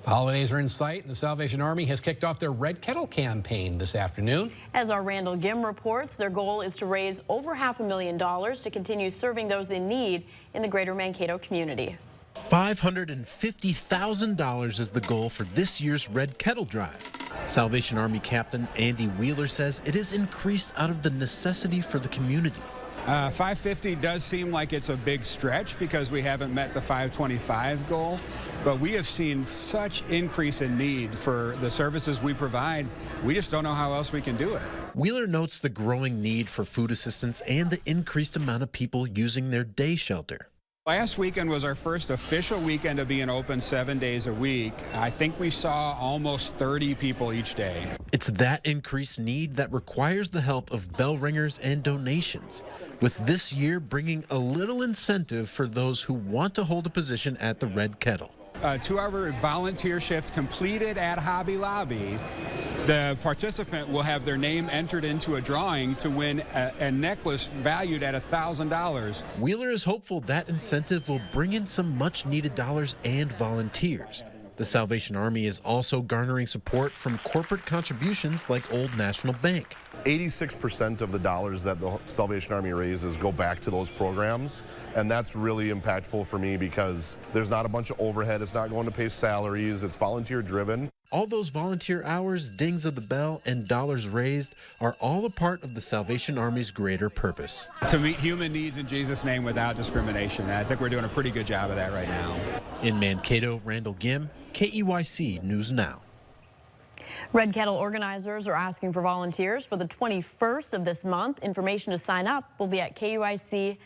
Holidays are in sight, and the Salvation Army has kicked off their Red Kettle campaign this afternoon. As our Randall Gim reports, their goal is to raise over $500,000 to continue serving those in need in the greater Mankato community. $550,000 is the goal for this year's Red Kettle Drive. Salvation Army Captain Andy Wheeler says it is increased out of the necessity for the community. 550 does seem like it's a big stretch because we haven't met the 525 goal, but we have seen such increase in need for the services we provide. We just don't know how else we can do it. Wheeler notes the growing need for food assistance and the increased amount of people using their day shelter. Last weekend was our first official weekend of being open 7 days a week. I think we saw almost 30 people each day. It's that increased need that requires the help of bell ringers and donations, with this year bringing a little incentive for those who want to hold a position at the Red Kettle. A 2-hour volunteer shift completed at Hobby Lobby. The participant will have their name entered into a drawing to win a necklace valued at $1,000. Wheeler is hopeful that incentive will bring in some much-needed dollars and volunteers. The Salvation Army is also garnering support from corporate contributions like Old National Bank. 86% of the dollars that the Salvation Army raises go back to those programs, and that's really impactful for me because there's not a bunch of overhead. It's not going to pay salaries. It's volunteer driven. All those volunteer hours, dings of the bell, and dollars raised are all a part of the Salvation Army's greater purpose. To meet human needs in Jesus' name without discrimination. And I think we're doing a pretty good job of that right now. In Mankato, Randall Gim, KEYC News Now. Red Kettle organizers are asking for volunteers for the 21st of this month. Information to sign up will be at KUIC.com.